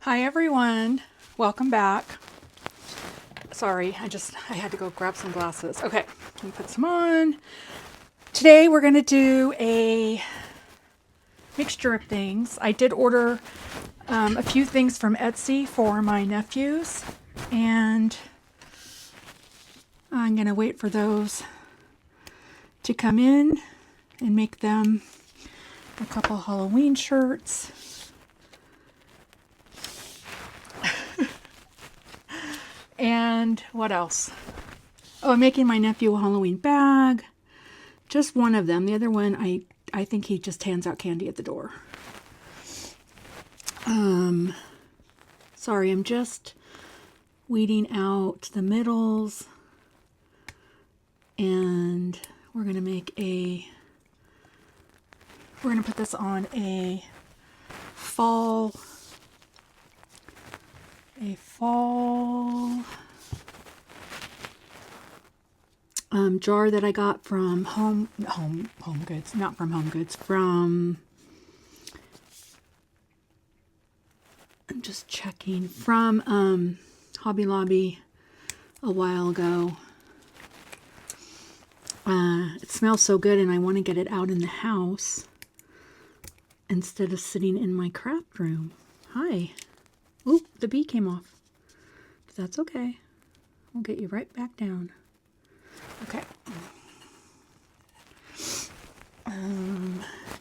Hi everyone, welcome back. Sorry, I had to go grab some glasses. Okay, let me put some on. Today we're going to do a mixture of things. I did order a few things from Etsy for my nephews, and I'm going to wait for those to come in and make them a couple Halloween shirts. And what else? Oh, I'm making my nephew a Halloween bag. Just one of them. The other one, I think he just hands out candy at the door. Sorry, I'm just weeding out the middles. And we're going to put this on a fall jar that I got from Home Goods, not from Home Goods, from, I'm just checking, from Hobby Lobby a while ago. It smells so good and I want to get it out in the house instead of sitting in my craft room. Hi. Oop, the bee came off. But that's okay. We'll get you right back down. Okay.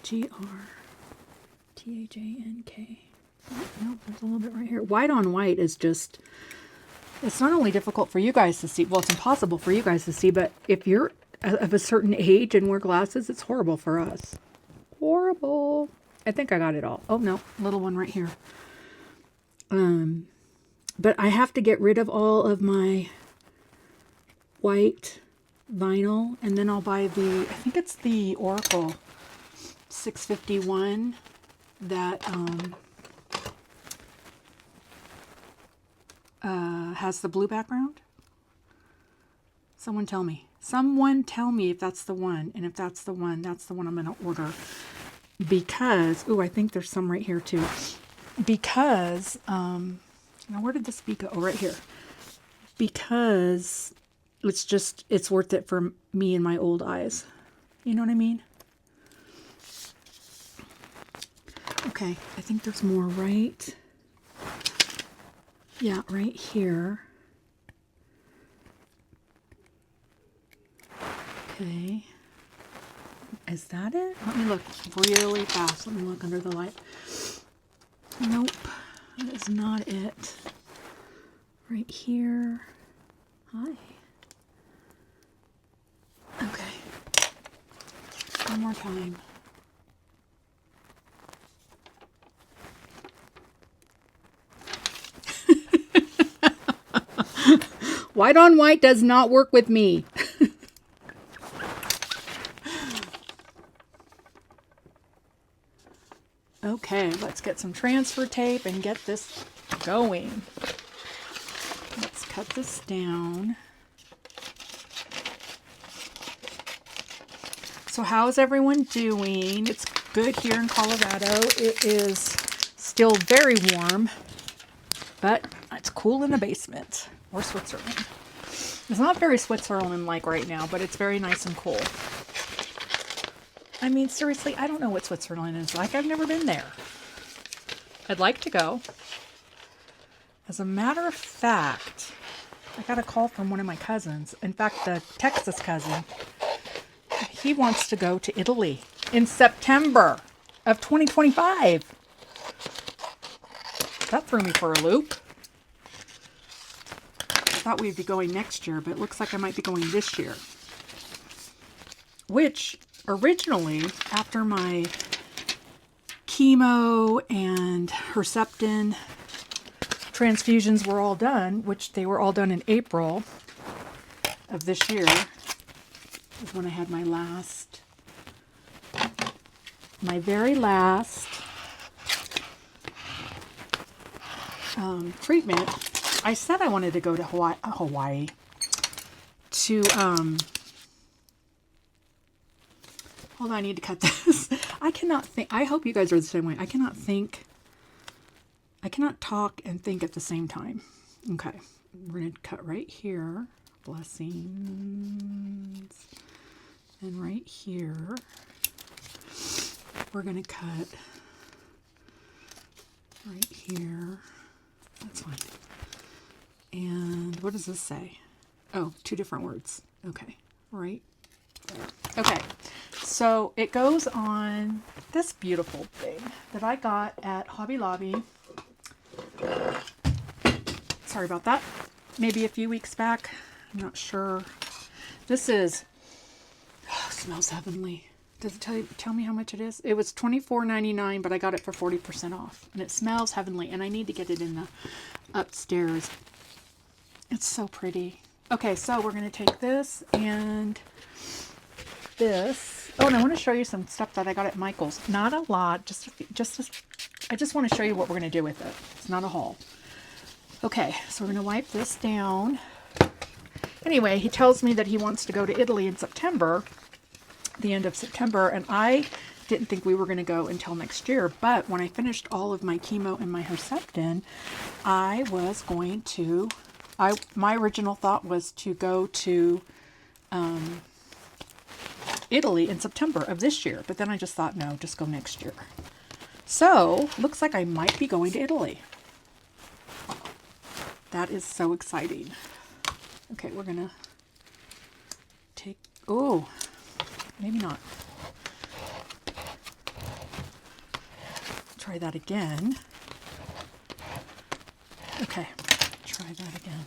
G-R-T-H-A-N-K. Oh, no, there's a little bit right here. White on white is just, it's not only difficult for you guys to see, well, it's impossible for you guys to see, but if you're of a certain age and wear glasses, it's horrible for us. Horrible. I think I got it all. Oh, no, little one right here. But I have to get rid of all of my white vinyl, and then I'll buy I think it's the Oracle 651 that has the blue background. Someone tell me if that's the one, and if that's the one I'm going to order, because, ooh, I think there's some right here too, because, now where did this bee go? Oh, right here. Because it's worth it for me and my old eyes. You know what I mean? Okay, I think there's more right. Yeah, right here. Okay. Is that it? Let me look really fast. Let me look under the light. Nope, that is not it. Right here. Hi. Okay. One more time. White on white does not work with me. Okay, let's get some transfer tape and get this going. Let's cut this down. So how is everyone doing? It's good here in Colorado. It is still very warm, but it's cool in the basement, or Switzerland. It's not very Switzerland-like right now, but it's very nice and cool. I mean, seriously, I don't know what Switzerland is like. I've never been there. I'd like to go. As a matter of fact, I got a call from one of my cousins. In fact, the Texas cousin. He wants to go to Italy in September of 2025. That threw me for a loop. I thought we'd be going next year, but it looks like I might be going this year. Which, originally, after my chemo and Herceptin transfusions were all done, which they were all done in April of this year, was when I had my very last treatment. I said I wanted to go to Hawaii to, hold on, I need to cut this. I cannot think, I hope you guys are the same way. I cannot think I cannot talk and think at the same time. Okay, we're going to cut right here. Blessings. And right here, we're going to cut right here. That's fine. And what does this say? Oh, 2 different words. Okay, right there. Okay, so it goes on this beautiful thing that I got at Hobby Lobby. Sorry about that. Maybe a few weeks back. I'm not sure. This is, oh, smells heavenly. Does it tell me how much it is? It was $24.99, but I got it for 40% off. And it smells heavenly, and I need to get it in the upstairs. It's so pretty. Okay, so we're going to take this and this. Oh, and I want to show you some stuff that I got at Michael's. Not a lot, I just want to show you what we're going to do with it. It's not a haul. Okay, so we're going to wipe this down. Anyway, he tells me that he wants to go to Italy in September, the end of September, and I didn't think we were going to go until next year, but when I finished all of my chemo and my Herceptin, I was going to, my original thought was to go to Italy in September of this year, but then I just thought, no, just go next year. So, looks like I might be going to Italy. That is so exciting. Okay, we're going to take, oh, maybe not. Try that again. Okay, try that again.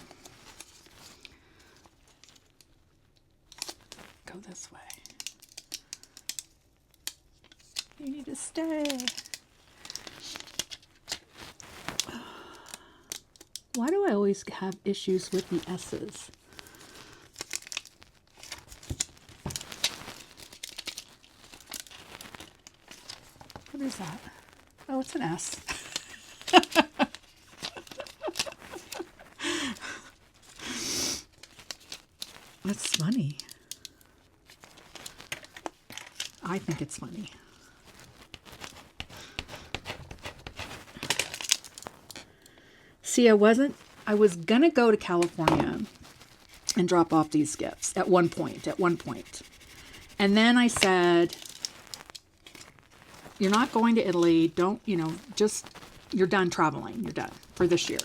Go this way. You need to stay. Why do I always have issues with the S's? What is that? Oh, it's an S. That's funny. I think it's funny. See, I was gonna go to California and drop off these gifts at one point. And then I said, you're not going to Italy. Don't, you're done traveling. You're done for this year.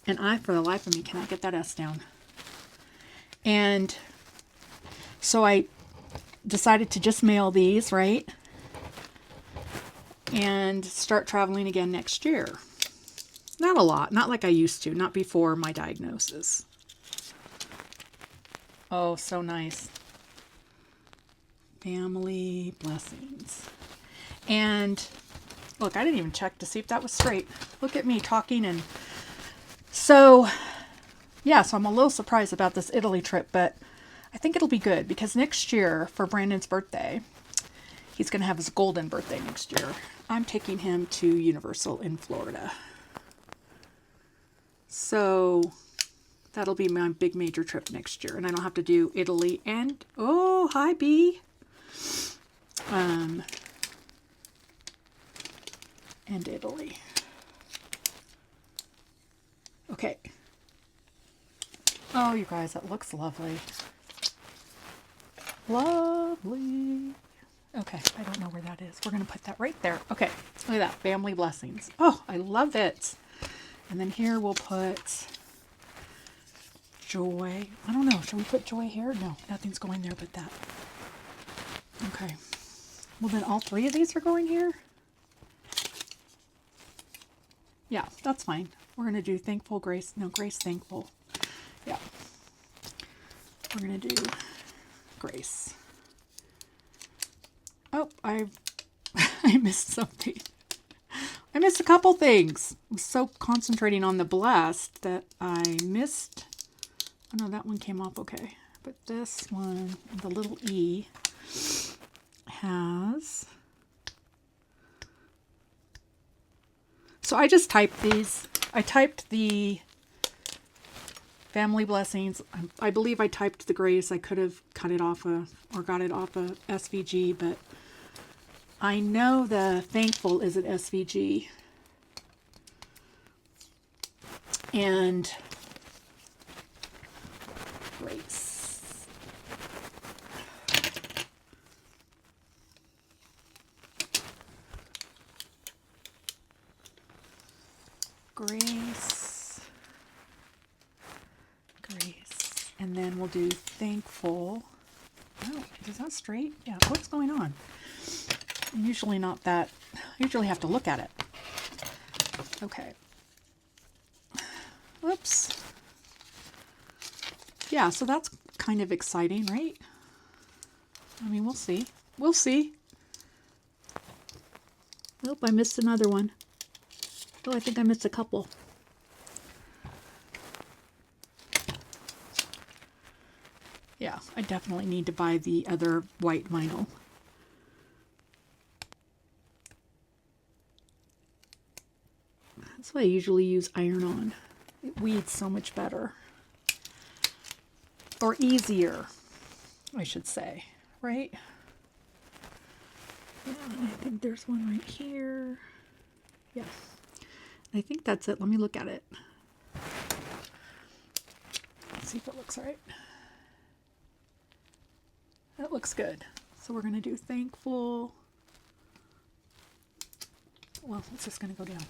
And I, for the life of me, cannot get that S down. And so I decided to just mail these, right? And start traveling again next year. Not a lot, not like I used to, not before my diagnosis. Oh, so nice. Family blessings. And look, I didn't even check to see if that was straight. Look at me talking. And so, yeah, so I'm a little surprised about this Italy trip, but I think it'll be good because next year for Brandon's birthday, he's going to have his golden birthday next year. I'm taking him to Universal in Florida. So that'll be my big major trip next year. And I don't have to do Italy and, oh, hi, B. And Italy. Okay. Oh, you guys, that looks lovely. Lovely. Okay, I don't know where that is. We're going to put that right there. Okay, look at that. Family blessings. Oh, I love it. And then here we'll put joy. I don't know. Should we put joy here? No, nothing's going there but that. Okay. Well, then all 3 of these are going here? Yeah, that's fine. We're going to do thankful, grace. No, grace, thankful. Yeah. We're going to do grace. Oh, I missed something. I missed a couple things. I was so concentrating on the blessed that I missed. Oh no, that one came off okay. But this one, the little E, has... So I just typed these. I typed the family blessings. I believe I typed the grace. I could have cut it off or got it off a SVG, but I know the thankful is at SVG. and Grace. Grace. And then we'll do Thankful. Oh, is that straight? Yeah, what's going on? I'm usually not that, I usually have to look at it. Okay. Whoops. Yeah, so that's kind of exciting, right? I mean, we'll see. We'll see. Nope, I missed another one. Oh, I think I missed a couple. Yeah, I definitely need to buy the other white vinyl. That's why I usually use iron-on. It weeds so much better. Or easier, I should say, right? Yeah, I think there's one right here. Yes. I think that's it. Let me look at it. Let's see if it looks right. That looks good. So we're going to do Thankful. Well, it's just going to go down.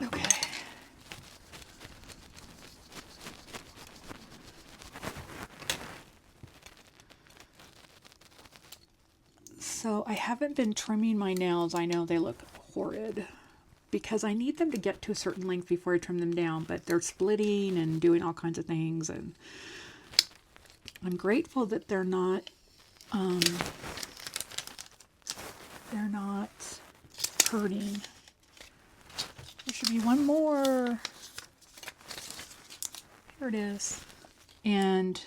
Okay. So I haven't been trimming my nails. I know they look horrid because I need them to get to a certain length before I trim them down, but they're splitting and doing all kinds of things, and I'm grateful that they're not hurting. There should be one more. Here it is. And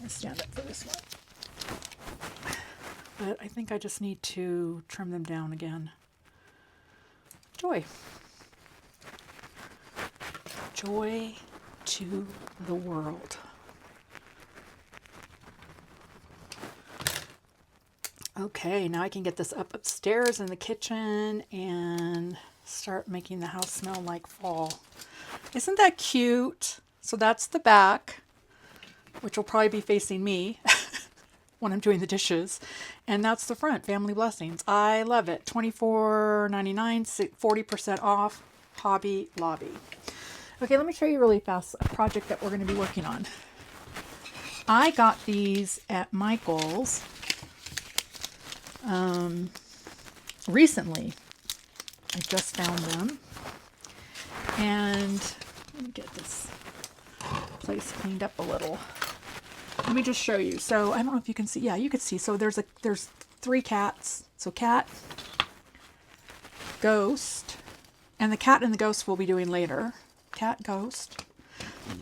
let's stand up for this one. But I think I just need to trim them down again. Joy. Joy to the world. Okay, now I can get this up upstairs in the kitchen and start making the house smell like fall. Isn't that cute? So that's the back, which will probably be facing me when I'm doing the dishes. And that's the front, Family Blessings. I love it. $24.99, 40% off, Hobby Lobby. Okay, let me show you really fast a project that we're going to be working on. I got these at Michael's recently. I just found them. And let me get this place cleaned up a little. Let me just show you. So I don't know if you can see. Yeah, you can see. So there's 3 cats. So cat, ghost, and the cat and the ghost we'll be doing later. Cat, ghost,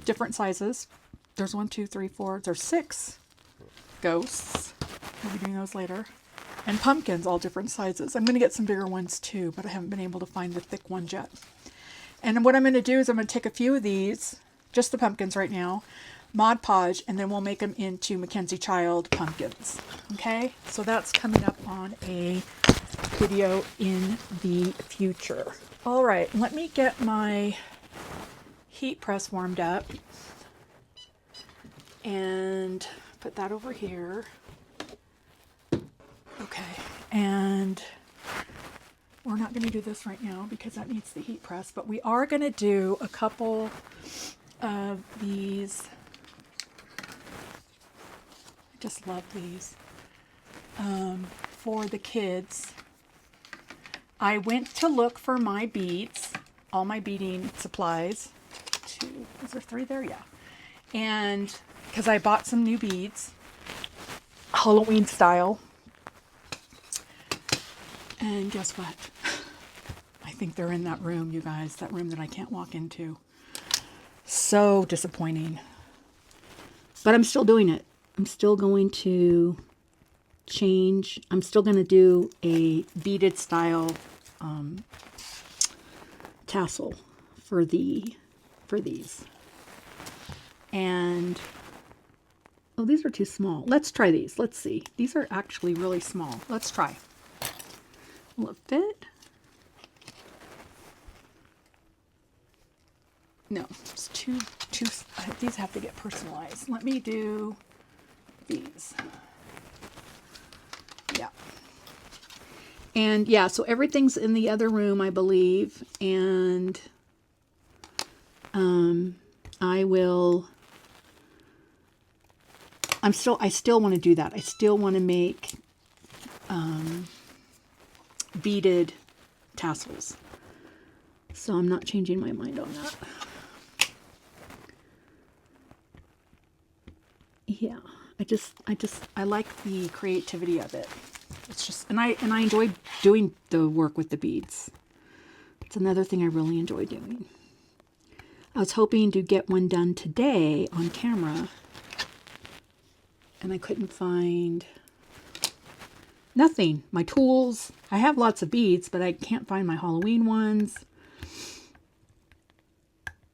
different sizes. There's 1, 2, 3, 4. There's 6 ghosts. We'll be doing those later. And pumpkins, all different sizes. I'm going to get some bigger ones too, but I haven't been able to find the thick ones yet. And what I'm going to do is I'm going to take a few of these, just the pumpkins right now, Mod Podge, and then we'll make them into Mackenzie Child pumpkins. Okay, so that's coming up on a video in the future. All right, let me get my heat press warmed up and put that over here. Okay, and we're not going to do this right now because that needs the heat press, but we are going to do a couple of these. I just love these for the kids. I went to look for my beads, all my beading supplies. 2, is there 3 there? Yeah. And because I bought some new beads, Halloween style. And guess what? I think they're in that room, you guys. That room that I can't walk into. So disappointing. But I'm still doing it. I'm still going to change. I'm still going to do a beaded style tassel for these. And oh, these are too small. Let's try these. Let's see. These are actually really small. Let's try. Will it fit? No, it's too, these have to get personalized. Let me do these. Yeah. And yeah, so everything's in the other room, I believe. And I still want to do that. I still want to make beaded tassels. So I'm not changing my mind on that. Yeah, I like the creativity of it. It's just, and I enjoy doing the work with the beads. It's another thing I really enjoy doing. I was hoping to get one done today on camera, and I couldn't find nothing. My tools, I have lots of beads, but I can't find my Halloween ones.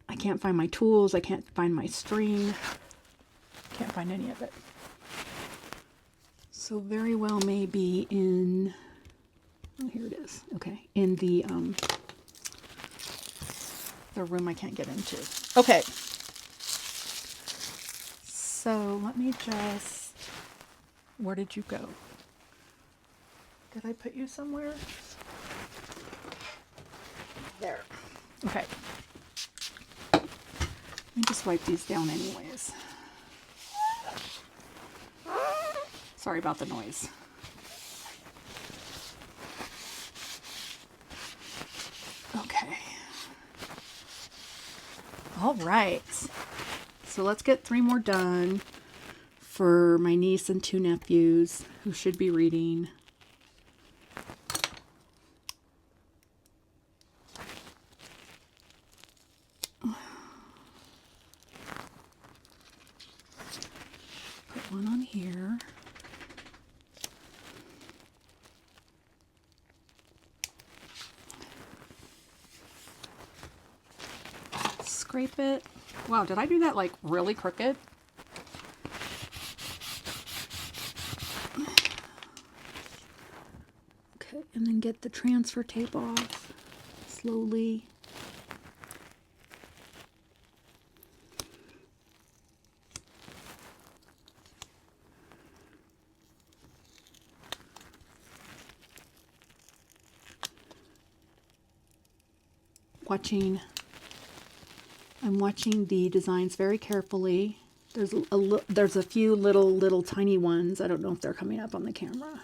I can't find my tools. I can't find my string. Can't find any of it. So very well may be in, oh, here it is. Okay, in the room I can't get into. Okay. So let me just, where did you go? Did I put you somewhere? There. Okay. Let me just wipe these down anyways. Sorry about the noise. Okay. All right. So let's get 3 more done for my niece and 2 nephews who should be reading. Put one on here. Scrape it. Wow, did I do that like really crooked? Okay, and then get the transfer tape off slowly. I'm watching the designs very carefully. There's a few little tiny ones. I don't know if they're coming up on the camera.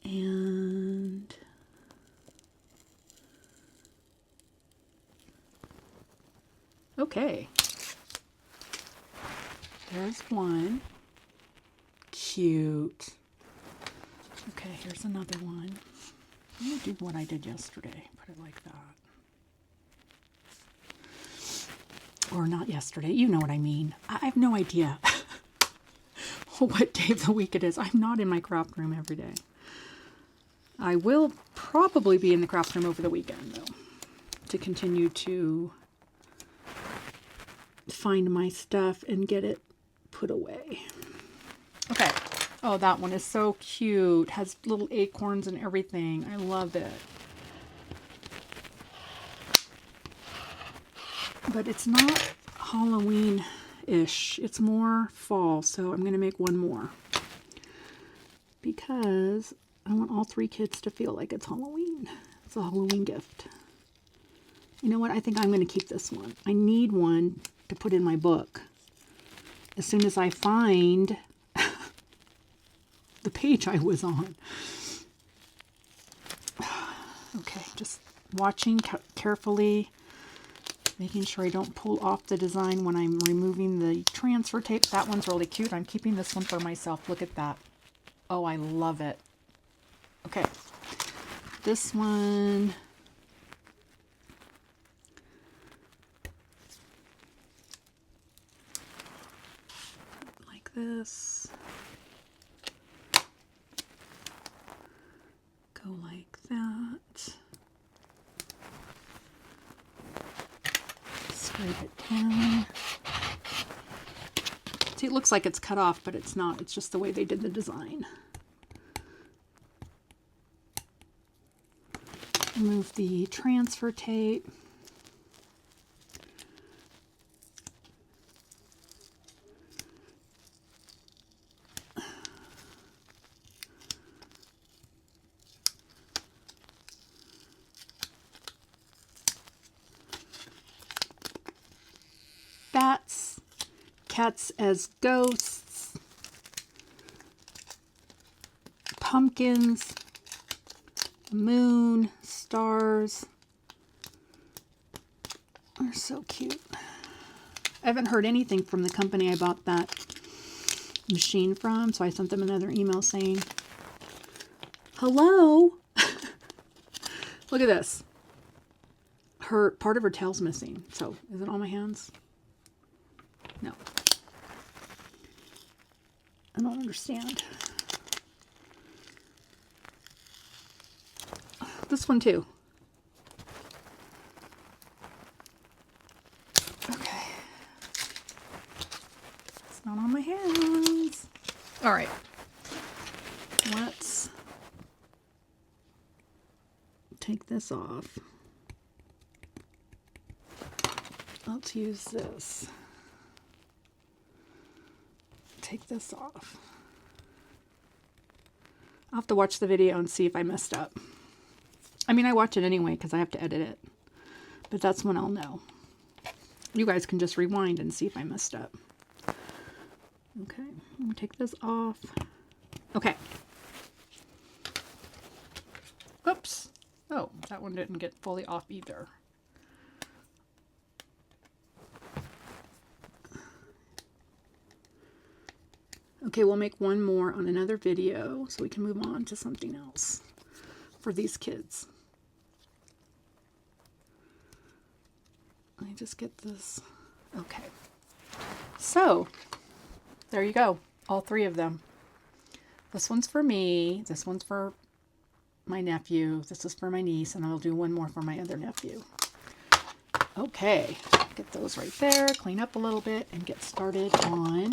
And okay. There's one. Cute. Okay, here's another one. I'm going to do what I did yesterday. Put it like that. Or not yesterday. You know what I mean. I have no idea what day of the week it is. I'm not in my craft room every day. I will probably be in the craft room over the weekend, though, to continue to find my stuff and get it put away. Okay. Oh, that one is so cute. Has little acorns and everything. I love it. But it's not Halloween-ish. It's more fall, so I'm going to make one more. Because I want all 3 kids to feel like it's Halloween. It's a Halloween gift. You know what? I think I'm going to keep this one. I need one to put in my book. As soon as I find the page I was on. Okay, just watching carefully, making sure I don't pull off the design when I'm removing the transfer tape. That one's really cute. I'm keeping this one for myself. Look at that. Oh, I love it. Okay, this one. Like this. Go like that. Scrape it down. See, it looks like it's cut off, but it's not. It's just the way they did the design. Remove the transfer tape. Bats, cats as ghosts, pumpkins, moon, stars. They're so cute. I haven't heard anything from the company I bought that machine from, so I sent them another email saying, hello. Look at this. Part of her tail's missing. So is it on my hands? No. I don't understand. This one too. Okay. It's not on my hands. All right. Let's take this off. Let's use this. Take this off. I'll have to watch the video and see if I messed up. I mean, I watch it anyway because I have to edit it. But that's when I'll know. You guys can just rewind and see if I messed up. Okay, I'm going to take this off. Okay. Oops. Oh, that one didn't get fully off either. Okay, we'll make one more on another video so we can move on to something else for these kids. Let me just get this. Okay. So, there you go. All three of them. This one's for me. This one's for my nephew. This is for my niece. And I'll do one more for my other nephew. Okay. Get those right there. Clean up a little bit and get started on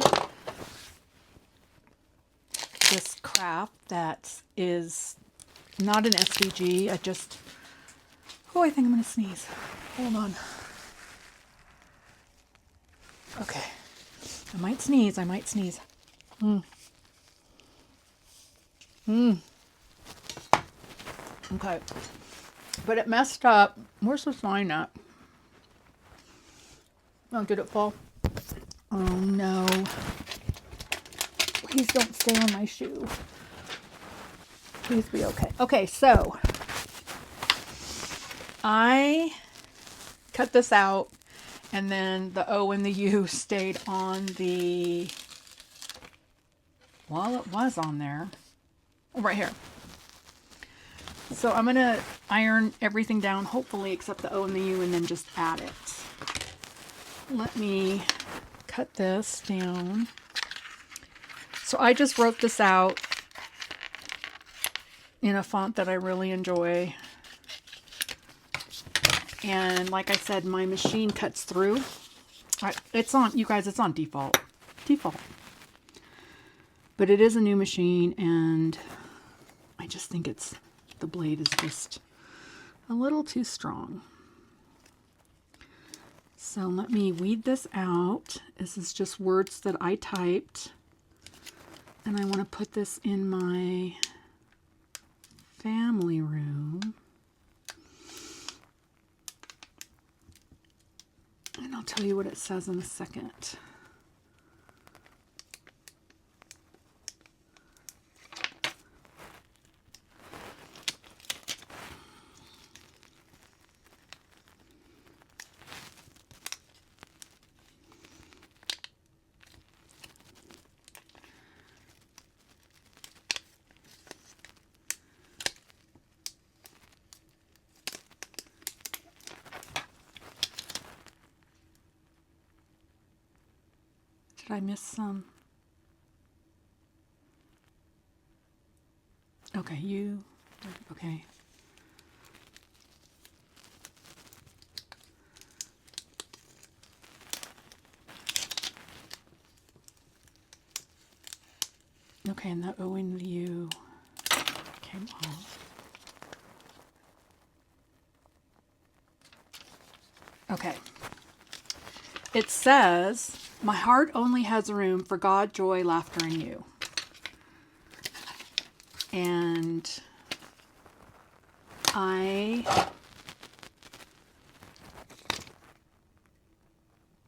this craft that is not an SVG. I think I'm going to sneeze. Hold on. Okay. I might sneeze. Okay. But it messed up. Where's the sign at? Oh, did it fall? Oh, no. Please don't stay on my shoe. Please be okay. Okay, so I cut this out, and then the O and the U stayed on the, well, it was on there. Oh, right here. So I'm going to iron everything down, hopefully, except the O and the U, and then just add it. Let me cut this down. So I just wrote this out in a font that I really enjoy. And like I said, my machine cuts through. It's on, you guys, it's on default. But it is a new machine, and I just think the blade is just a little too strong. So let me weed this out. This is just words that I typed. And I want to put this in my family room. And I'll tell you what it says in a second. Did I miss some? Okay, okay. Okay, and the O and the U came off. Okay. It says, my heart only has room for God, joy, laughter, and you. And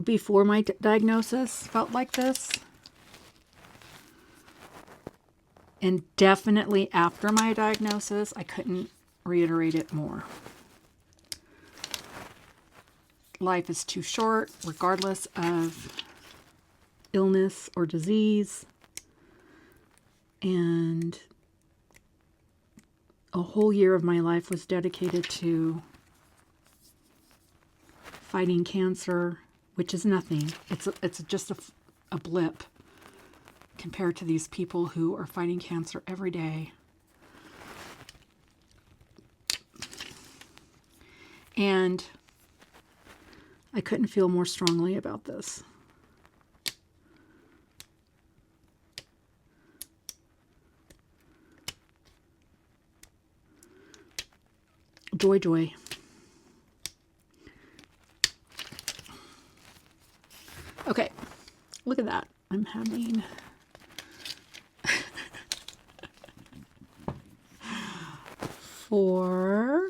before my diagnosis, felt like this. And definitely after my diagnosis, I couldn't reiterate it more. Life is too short, regardless of illness or disease. And a whole year of my life was dedicated to fighting cancer, which is nothing. It's just a blip compared to these people who are fighting cancer every day. And I couldn't feel more strongly about this. Joy, joy. Okay, look at that. I'm having for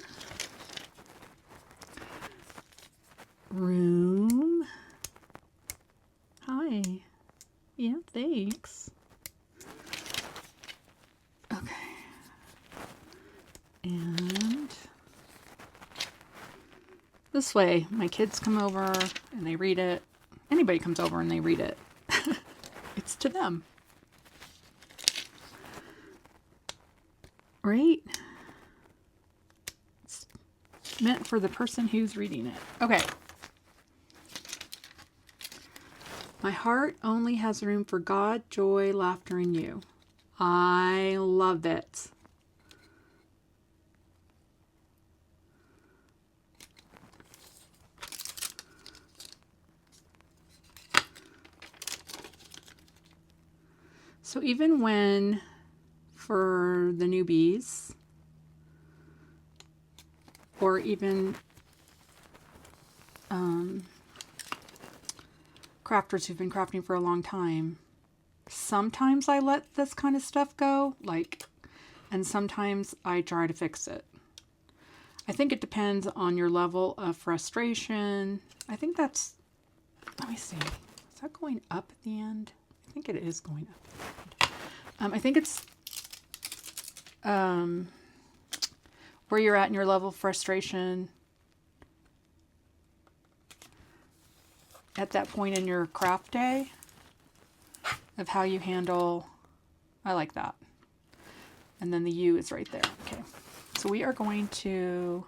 room. Hi. Yeah, thanks. Okay. And this way, my kids come over and they read it. Anybody comes over and they read it. It's to them. Right? It's meant for the person who's reading it. Okay. My heart only has room for God, joy, laughter, and you. I love it. So even when, for the newbies, or even crafters who've been crafting for a long time, sometimes I let this kind of stuff go, and sometimes I try to fix it. I think it depends on your level of frustration. I think that's, let me see, is that going up at the end? I think it is going up. I think it's where you're at in your level of frustration at that point in your craft day of how you handle. I like that. And then the U is right there. Okay. So we are going to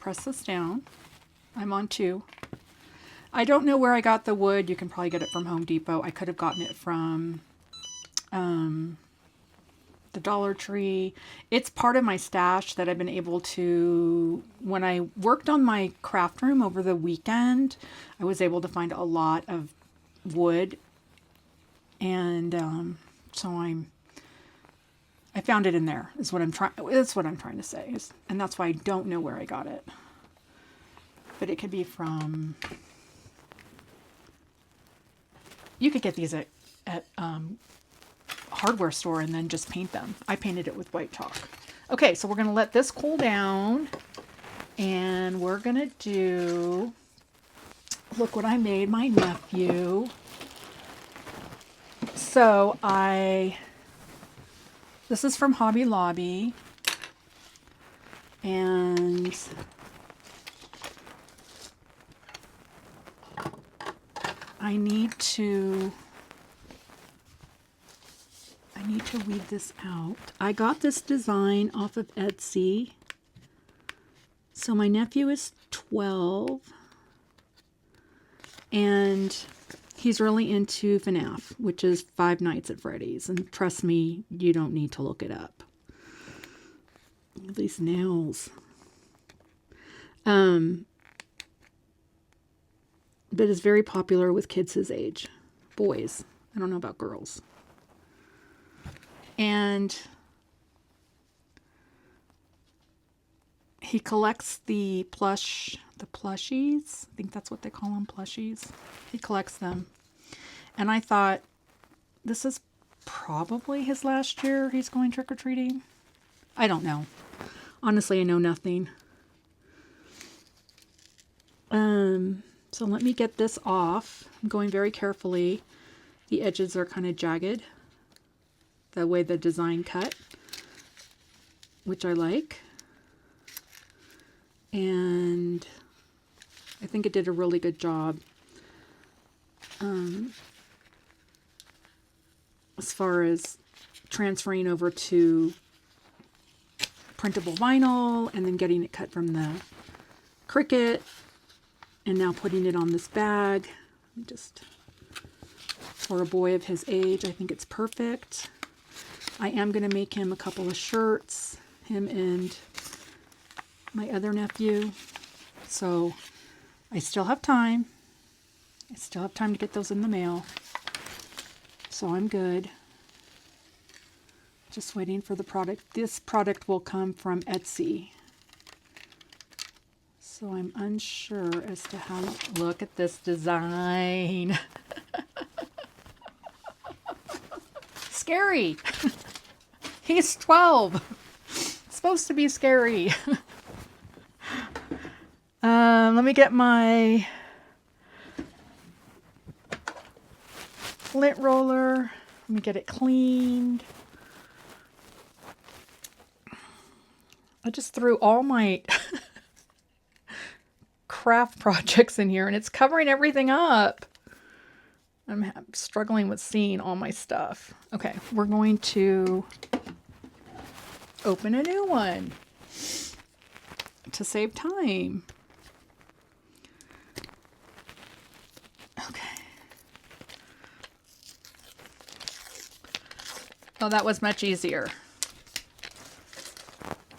press this down. I'm on 2. I don't know where I got the wood. You can probably get it from Home Depot. I could have gotten it from the Dollar Tree. It's part of my stash that I've been able to, when I worked on my craft room over the weekend, I was able to find a lot of wood. And so I found it in there is what I'm trying. That's what I'm trying to say. And that's why I don't know where I got it. But it could be from, you could get these at hardware store and then just paint them. I painted it with white chalk. Okay, so we're going to let this cool down and we're going to do, look what I made my nephew. So this is from Hobby Lobby, and I need to weed this out. I got this design off of Etsy. So my nephew is 12 and he's really into FNAF, which is Five Nights at Freddy's. And trust me, you don't need to look it up. Look at these nails. But it's very popular with kids his age. Boys. I don't know about girls. And he collects the plushies. I think that's what they call them, plushies. He collects them. And I thought, this is probably his last year he's going trick-or-treating. I don't know. Honestly, I know nothing. So let me get this off. I'm going very carefully. The edges are kind of jagged, the way the design cut, which I like. And I think it did a really good job. As far as transferring over to printable vinyl and then getting it cut from the Cricut and now putting it on this bag. Just for a boy of his age, I think it's perfect. I am going to make him a couple of shirts, him and my other nephew. So I still have time. I still have time to get those in the mail. So I'm good. Just waiting for the product. This product will come from Etsy. So I'm unsure as to how. Look at this design. Scary. He's 12. It's supposed to be scary. Let me get my lint roller. Let me get it cleaned. I just threw all my craft projects in here and it's covering everything up. I'm struggling with seeing all my stuff. Okay, we're going to open a new one to save time. Okay. Oh, that was much easier.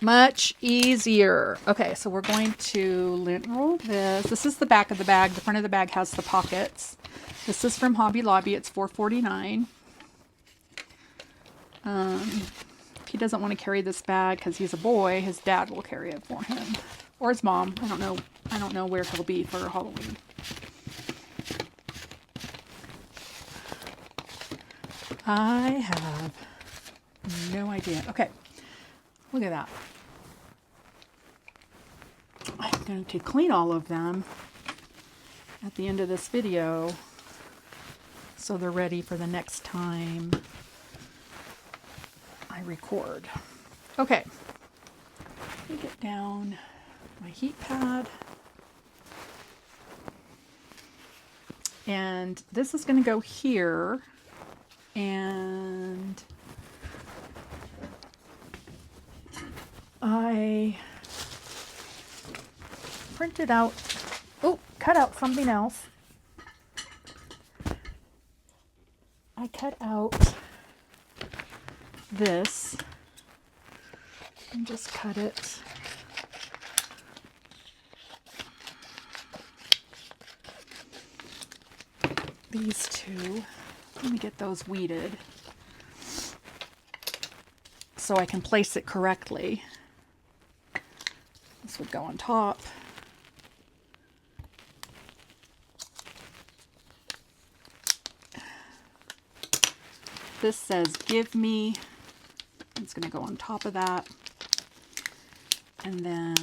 Much easier. Okay, so we're going to lint roll this. This is the back of the bag. The front of the bag has the pockets. This is from Hobby Lobby. It's $4.49. If he doesn't want to carry this bag because he's a boy, his dad will carry it for him. Or his mom. I don't know. I don't know where he'll be for Halloween. I have no idea. Okay. Look at that. I'm going to clean all of them at the end of this video so they're ready for the next time I record. Okay. Let me get down my heat pad. And this is going to go here. And I printed out, cut out something else. I cut out this and just cut it. These two, let me get those weeded so I can place it correctly. This would go on top. This says give me. It's going to go on top of that. And then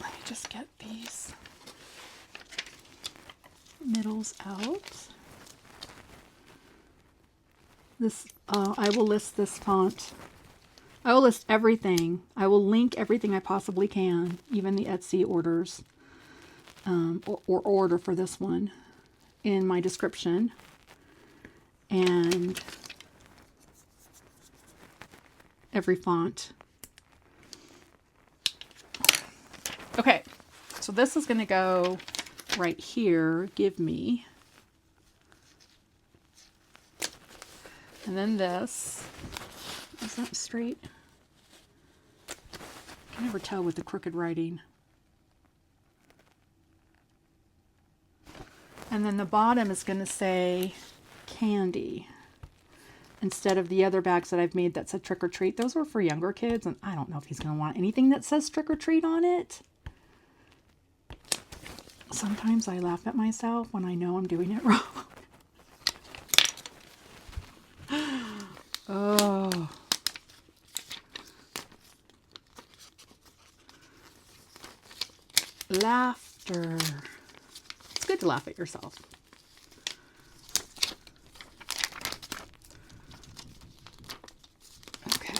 let me just get these middles out. This, I will list this font. I will list everything. I will link everything I possibly can, even the Etsy orders, or order for this one, in my description. And every font. Okay, so this is going to go right here. Give me. And then this. Is that straight? I can never tell with the crooked writing. And then the bottom is going to say candy. instead of the other bags that I've made that said trick or treat. Those were for younger kids, and I don't know if he's going to want anything that says trick or treat on it. Sometimes I laugh at myself when I know I'm doing it wrong. Oh. Laughter. It's good to laugh at yourself. Okay.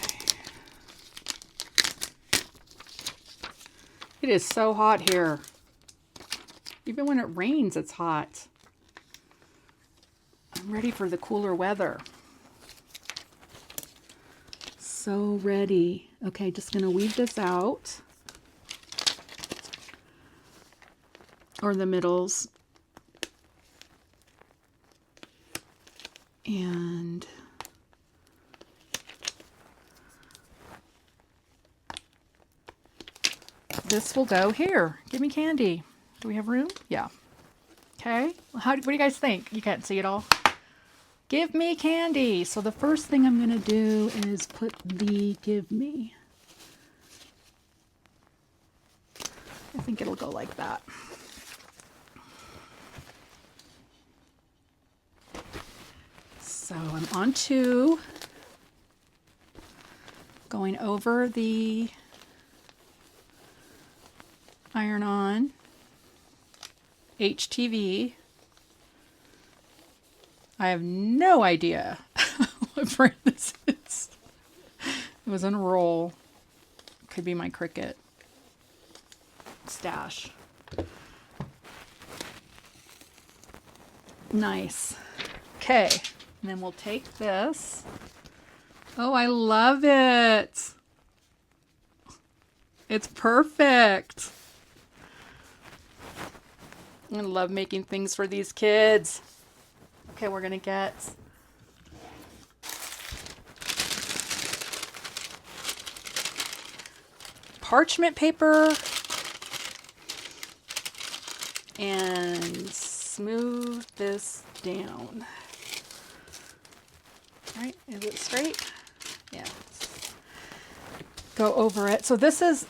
It is so hot here. Even when it rains, it's hot. I'm ready for the cooler weather. So ready. Okay, just gonna weave this out. Or the middles. And this will go here. Give me candy. Do we have room? Yeah. Okay. What do you guys think? You can't see it all. Give me candy. So the first thing I'm going to do is put the give me. I think it'll go like that. So I'm on 2, going over the iron-on HTV. I have no idea what brand this is. It was on a roll. Could be my Cricut stash. Nice. Okay. And then we'll take this. Oh, I love it. It's perfect. I love making things for these kids. Okay, we're going to get parchment paper and smooth this down. Right? Is it straight? Yeah. Go over it. So this is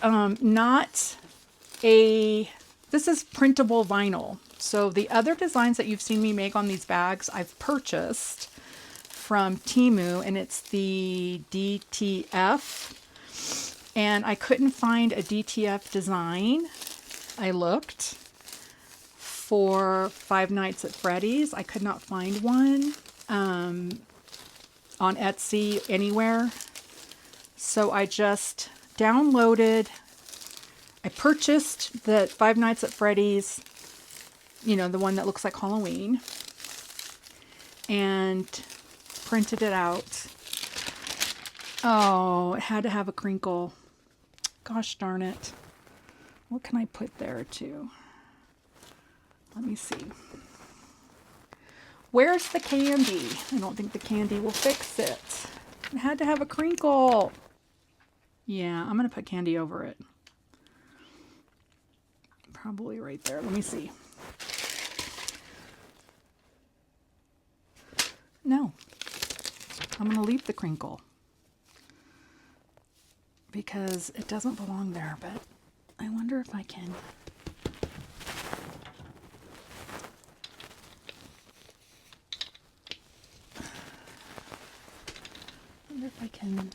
this is printable vinyl. So the other designs that you've seen me make on these bags, I've purchased from Temu, and it's the DTF. And I couldn't find a DTF design. I looked for Five Nights at Freddy's. I could not find one. On Etsy, anywhere. So I just downloaded, I purchased the Five Nights at Freddy's, you know, the one that looks like Halloween, and printed it out. Oh, it had to have a crinkle. Gosh darn it. What can I put there too? Let me see. Where's the candy? I don't think the candy will fix it. It had to have a crinkle. Yeah, I'm going to put candy over it. Probably right there. Let me see. No. I'm going to leave the crinkle. Because it doesn't belong there, but I wonder if I can. If I can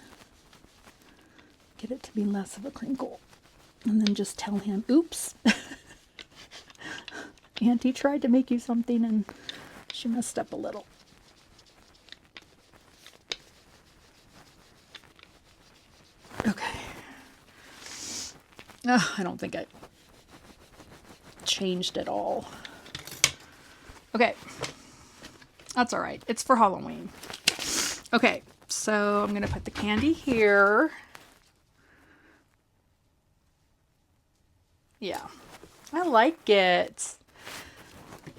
get it to be less of a crinkle, and then just tell him, oops, Auntie tried to make you something and she messed up a little. Okay. Oh, I don't think I changed it all. Okay. That's all right. It's for Halloween. Okay. So I'm going to put the candy here. Yeah, I like it.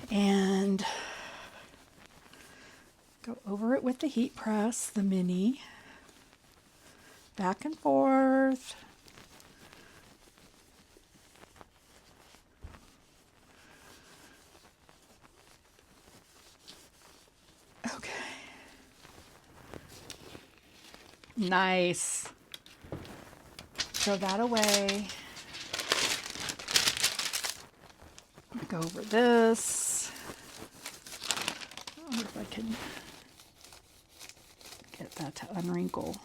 And go over it with the heat press, the mini. Back and forth. Okay. Nice. Throw that away. Go over this. I wonder if I can get that to unwrinkle.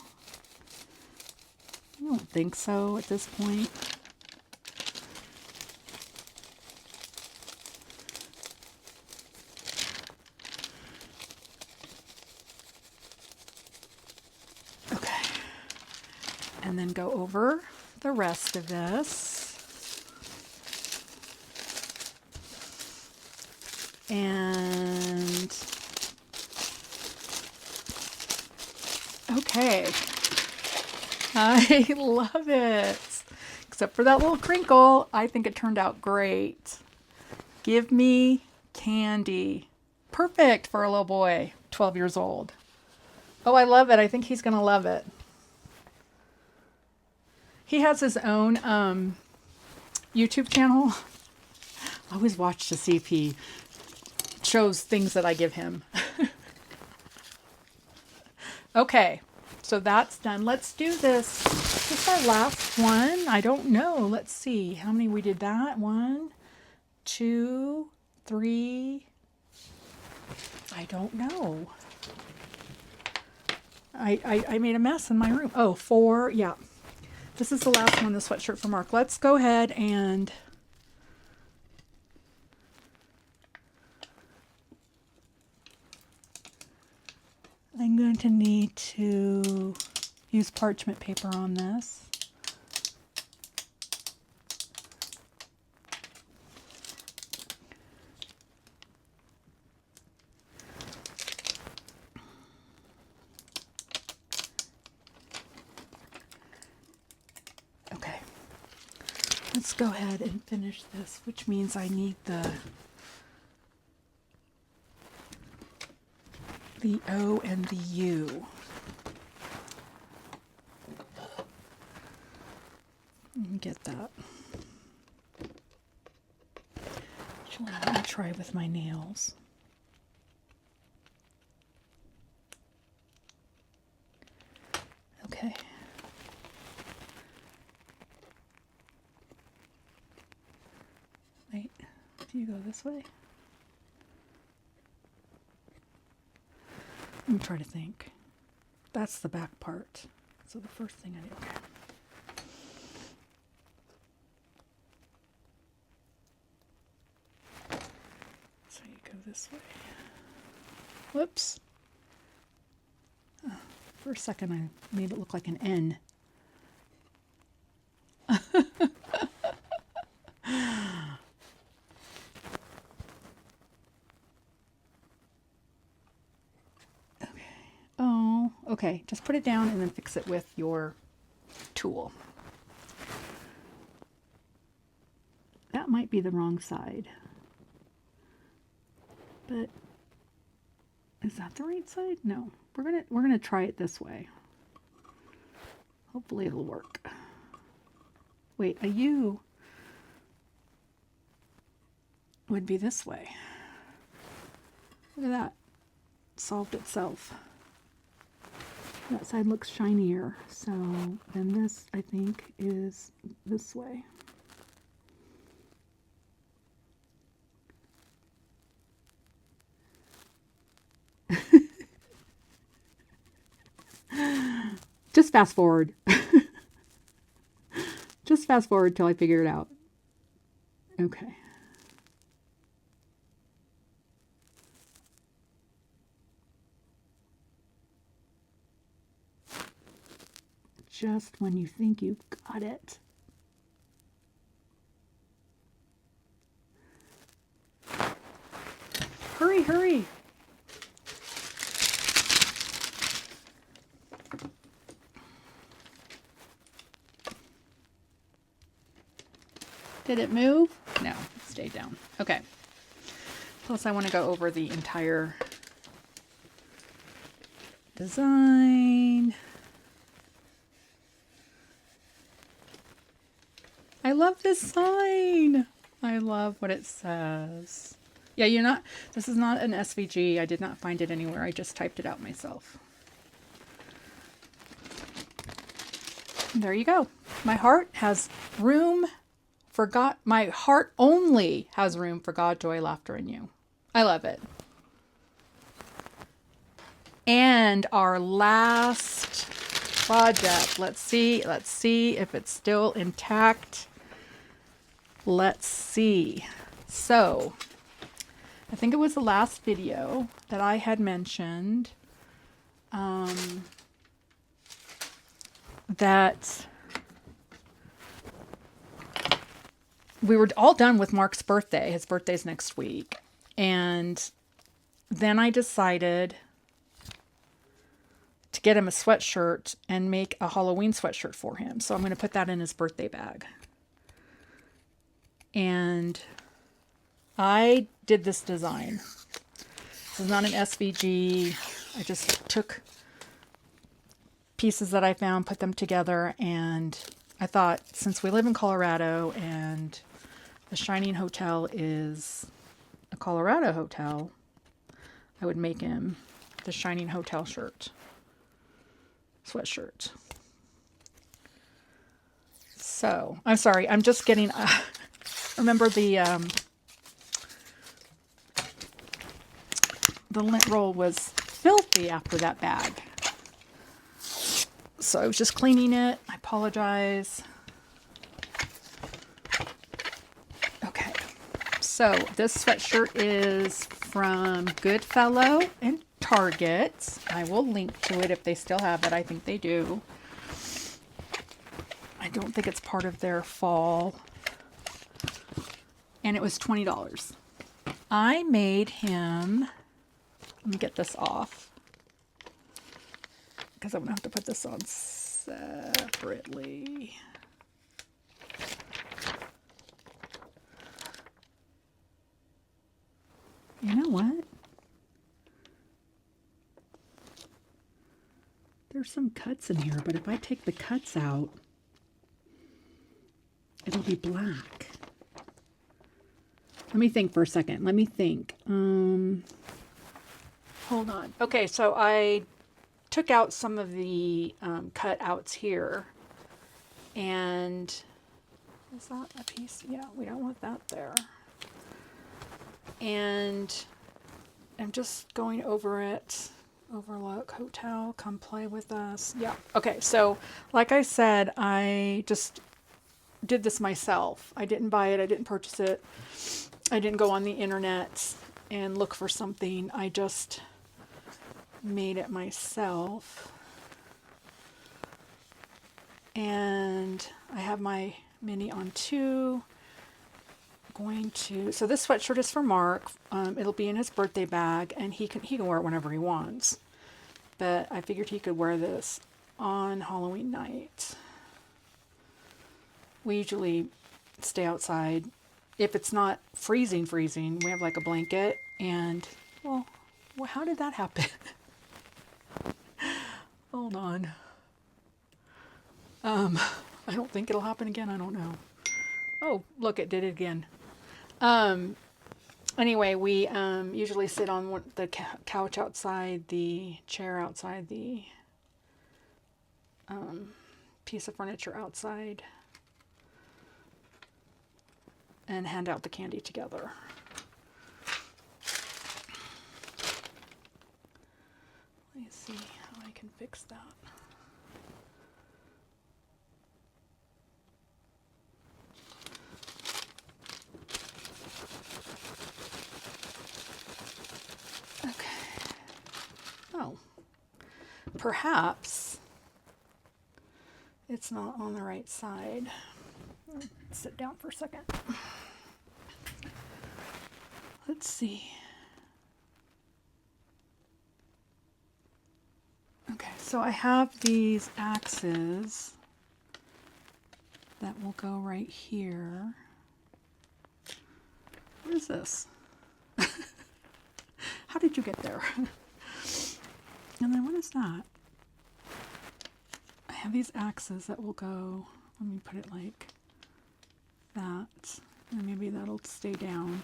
I don't think so at this point. Okay. And then go over the rest of this. And okay, I love it. Except for that little crinkle, I think it turned out great. Give me candy. Perfect for a little boy, 12 years old. Oh, I love it. I think he's gonna love it. He has his own YouTube channel. I always watch to see if he shows things that I give him. Okay, so that's done. Let's do this. Is this our last one? I don't know. Let's see how many we did that. 1, 2, 3. I don't know. I made a mess in my room. Oh, 4. Yeah. This is the last one, the sweatshirt for Mark. Let's go ahead and I'm going to need to use parchment paper on this. Okay, let's go ahead and finish this, which means I need the O and the U. Let me get that. Actually, I'm going to try with my nails. Okay. Wait, do you go this way? Let me try to think. That's the back part. So the first thing I do, okay. So you go this way. Whoops. Oh, for a second I made it look like an N. Okay, just put it down and then fix it with your tool. That might be the wrong side. But is that the right side? No. We're gonna try it this way. Hopefully it'll work. Wait, a U would be this way. Look at that. It solved itself. That side looks shinier, so then this, I think, is this way. Just fast forward. Just fast forward till I figure it out. Okay. Just when you think you've got it. Hurry, hurry. Did it move? No, it stayed down. Okay. Plus I want to go over the entire design. I love this sign. I love what it says. Yeah, this is not an SVG. I did not find it anywhere. I just typed it out myself. There you go. My heart has room for God. My heart only has room for God, joy, laughter, and you. I love it. And our last project. Let's see if it's still intact. Let's see. So, I think it was the last video that I had mentioned that we were all done with Mark's birthday. His birthday's next week. And then I decided to get him a sweatshirt and make a Halloween sweatshirt for him. So I'm going to put that in his birthday bag. And I did this design. This is not an SVG. I just took pieces that I found, put them together, and I thought, since we live in Colorado and the Shining Hotel is a Colorado hotel, I would make him the Shining Hotel sweatshirt. So, I'm sorry, I'm just getting, remember the lint roll was filthy after that bag. So I was just cleaning it. I apologize. Okay. So this sweatshirt is from Goodfellow and Target. I will link to it if they still have it. I think they do. I don't think it's part of their fall. And it was $20. I made him, let me get this off, because I'm going to have to put this on separately. You know what? There's some cuts in here, but if I take the cuts out, it'll be black. Let me think for a second. Let me think. Hold on. Okay, so I took out some of the cutouts here, and is that a piece? Yeah, we don't want that there. And I'm just going over it. Overlook Hotel, come play with us. Yeah. Okay, so like I said, I just did this myself. I didn't buy it. I didn't purchase it. I didn't go on the internet and look for something. I just made it myself. And I have my mini on 2. So this sweatshirt is for Mark. It'll be in his birthday bag, and he can wear it whenever he wants. But I figured he could wear this on Halloween night. We usually stay outside. If it's not freezing, we have like a blanket, and well, how did that happen? Hold on. I don't think it'll happen again. I don't know. Oh, look, it did it again. Anyway, we usually sit on the couch outside, the chair outside, the piece of furniture outside, and hand out the candy together. Let me see how I can fix that. Perhaps it's not on the right side. I'll sit down for a second. Let's see. Okay, so I have these axes that will go right here. What is this? How did you get there? And then what is that? I have these axes that will go, let me put it like that, and maybe that'll stay down.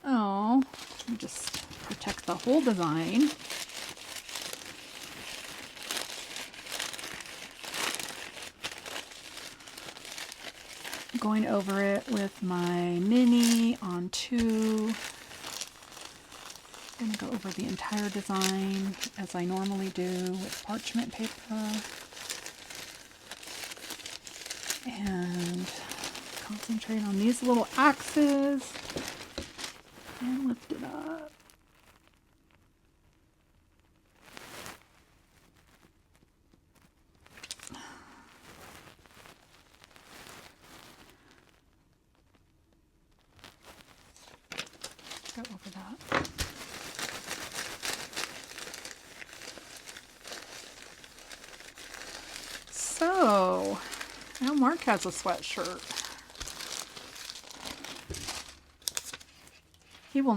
Oh, let me just protect the whole design. going over it with my mini on 2. I'm going to go over the entire design as I normally do with parchment paper. And concentrate on these little axes and lift it up. Go over that. So, now Mark has a sweatshirt. He will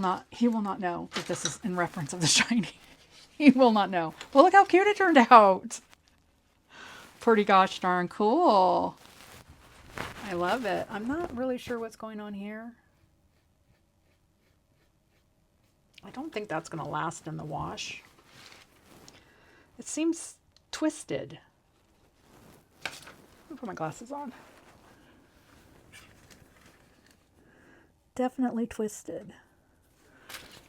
not know that this is in reference of The Shining. He will not know. Well, look how cute it turned out. Pretty gosh darn cool. I love it. I'm not really sure what's going on here. I don't think that's going to last in the wash. It seems twisted. Let me put my glasses on. Definitely twisted.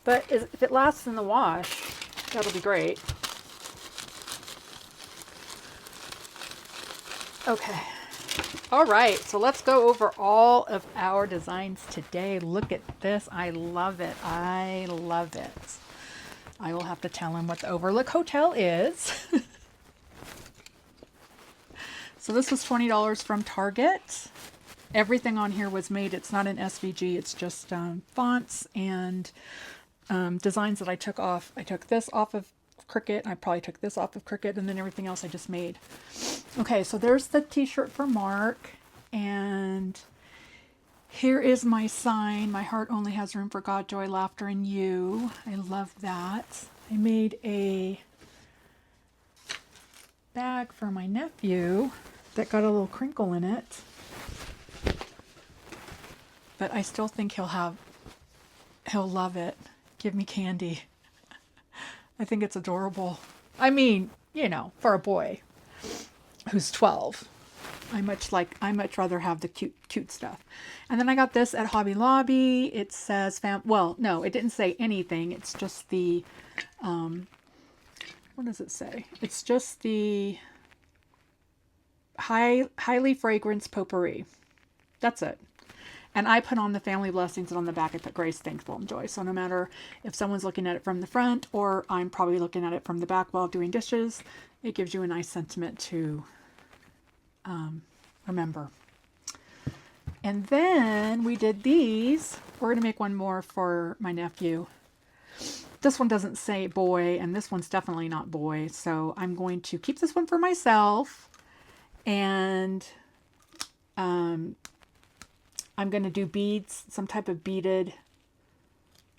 But if it lasts in the wash, that'll be great. Okay. All right, so let's go over all of our designs today. Look at this. I love it. I love it. I will have to tell him what the Overlook Hotel is. So this was $20 from Target. Everything on here was made. It's not an SVG. It's just fonts and designs that I took off. I took this off of Cricut. I probably took this off of Cricut, and then everything else I just made. Okay, so there's the t-shirt for Mark, and here is my sign. My heart only has room for God, joy, laughter, and you. I love that. I made a bag for my nephew that got a little crinkle in it, but I still think he'll love it. Give me candy. I think it's adorable. I mean, you know, for a boy who's 12. I much rather have the cute stuff. And then I got this at Hobby Lobby. It says well, no, it didn't say anything. It's just the what does it say? It's just the highly fragrance potpourri. That's it. And I put on the family blessings, and on the back I put grace, thankful, and joy. So no matter if someone's looking at it from the front or I'm probably looking at it from the back while doing dishes, it gives you a nice sentiment to remember. And then we did these. We're going to make one more for my nephew. This one doesn't say boy, and this one's definitely not boy. So I'm going to keep this one for myself. And I'm going to do beads, some type of beaded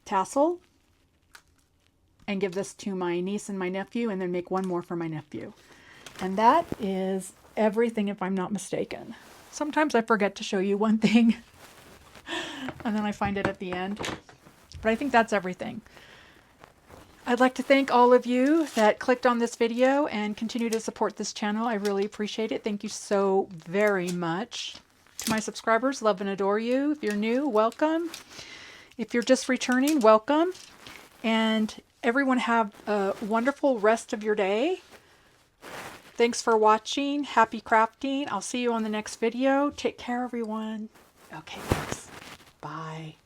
tassel, and give this to my niece and my nephew, and then make one more for my nephew. And that is everything, if I'm not mistaken. Sometimes I forget to show you one thing, and then I find it at the end. But I think that's everything. I'd like to thank all of you that clicked on this video and continue to support this channel. I really appreciate it. Thank you so very much. To my subscribers, love and adore you. If you're new, welcome. If you're just returning, welcome. And everyone have a wonderful rest of your day. Thanks for watching. Happy crafting. I'll see you on the next video. Take care, everyone. Okay, thanks. Bye.